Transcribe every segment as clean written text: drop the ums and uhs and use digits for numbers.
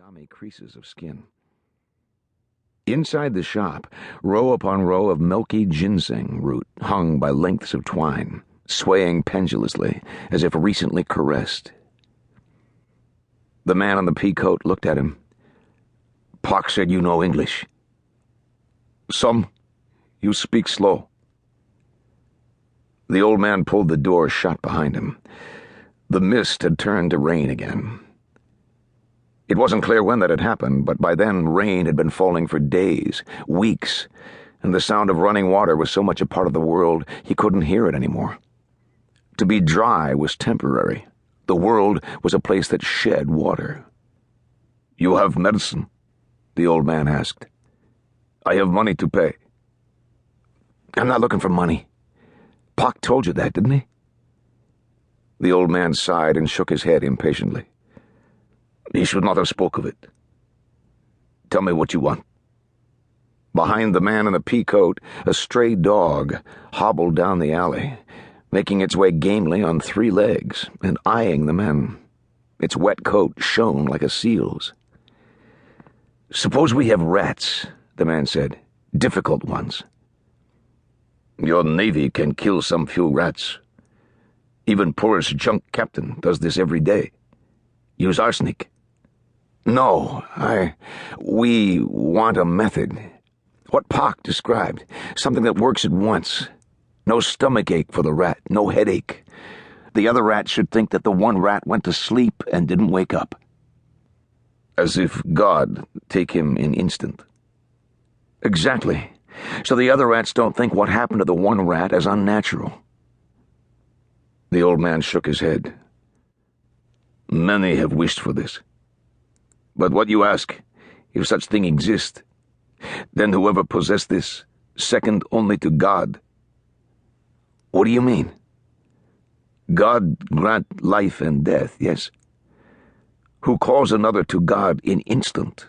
gummy creases of skin. Inside the shop, row upon row of milky ginseng root hung by lengths of twine, swaying pendulously as if recently caressed. The man on the pea coat looked at him. "Pock said you know English." "Some. You speak slow." The old man pulled the door shut behind him. The mist had turned to rain again. It wasn't clear when that had happened, but by then rain had been falling for days, weeks, and the sound of running water was so much a part of the world he couldn't hear it anymore. To be dry was temporary. The world was a place that shed water. "You have medicine?" the old man asked. "I have money to pay." "I'm not looking for money. Pock told you that, didn't he?" The old man sighed and shook his head impatiently. "He should not have spoke of it. Tell me what you want." Behind the man in the pea coat, a stray dog hobbled down the alley, making its way gamely on 3 legs and eyeing the men. Its wet coat shone like a seal's. "Suppose we have rats," the man said. "Difficult ones." "Your navy can kill some few rats. Even poorest junk captain does this every day. Use arsenic." "No, we want a method. What Pock described. Something that works at once. No stomach ache for the rat, no headache. The other rat should think that the one rat went to sleep and didn't wake up." "As if God take him in instant." "Exactly. So the other rats don't think what happened to the one rat as unnatural." The old man shook his head. "Many have wished for this. But what you ask, if such thing exist, then whoever possessed this, second only to God." "What do you mean?" "God grant life and death, yes. Who calls another to God in instant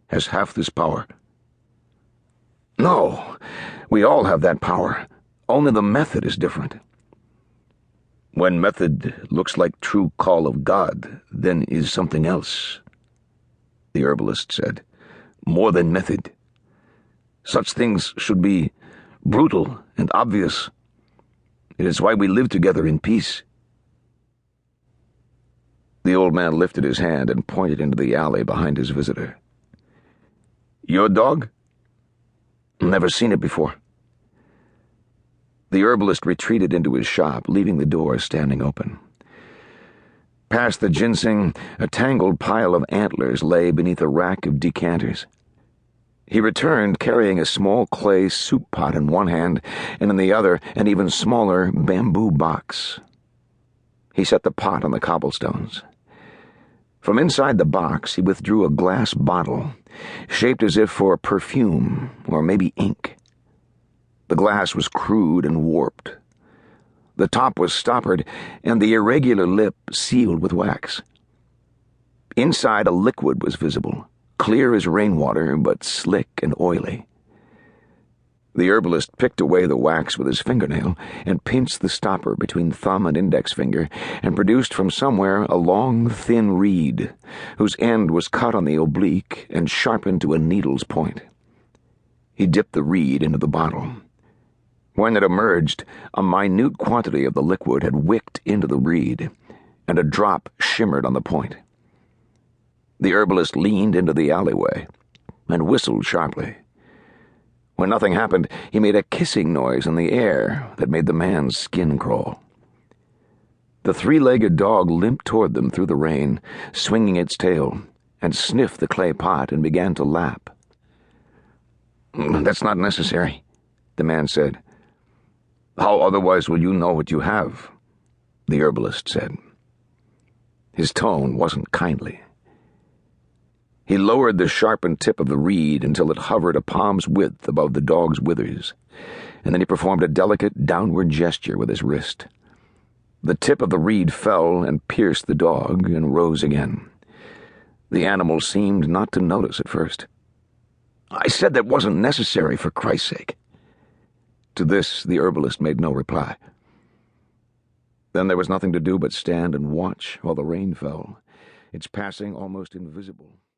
has half this power." "No, we all have that power. Only the method is different." "When method looks like true call of God, then is something else," the herbalist said. "More than method. Such things should be brutal and obvious. It is why we live together in peace." The old man lifted his hand and pointed into the alley behind his visitor. "Your dog?" "Never seen it before." The herbalist retreated into his shop, leaving the door standing open. Past the ginseng, a tangled pile of antlers lay beneath a rack of decanters. He returned carrying a small clay soup pot in one hand, and in the other an even smaller bamboo box. He set the pot on the cobblestones. From inside the box he withdrew a glass bottle, shaped as if for perfume or maybe ink. The glass was crude and warped. The top was stoppered, and the irregular lip sealed with wax. Inside a liquid was visible, clear as rainwater, but slick and oily. The herbalist picked away the wax with his fingernail and pinched the stopper between thumb and index finger and produced from somewhere a long, thin reed, whose end was cut on the oblique and sharpened to a needle's point. He dipped the reed into the bottle. When it emerged, a minute quantity of the liquid had wicked into the reed, and a drop shimmered on the point. The herbalist leaned into the alleyway and whistled sharply. When nothing happened, he made a kissing noise in the air that made the man's skin crawl. The 3-legged dog limped toward them through the rain, swinging its tail, and sniffed the clay pot and began to lap. "That's not necessary," the man said. "How otherwise will you know what you have?" the herbalist said. His tone wasn't kindly. He lowered the sharpened tip of the reed until it hovered a palm's width above the dog's withers, and then he performed a delicate downward gesture with his wrist. The tip of the reed fell and pierced the dog and rose again. The animal seemed not to notice at first. "I said that wasn't necessary, for Christ's sake." To this the herbalist made no reply. Then there was nothing to do but stand and watch while the rain fell, its passing almost invisible.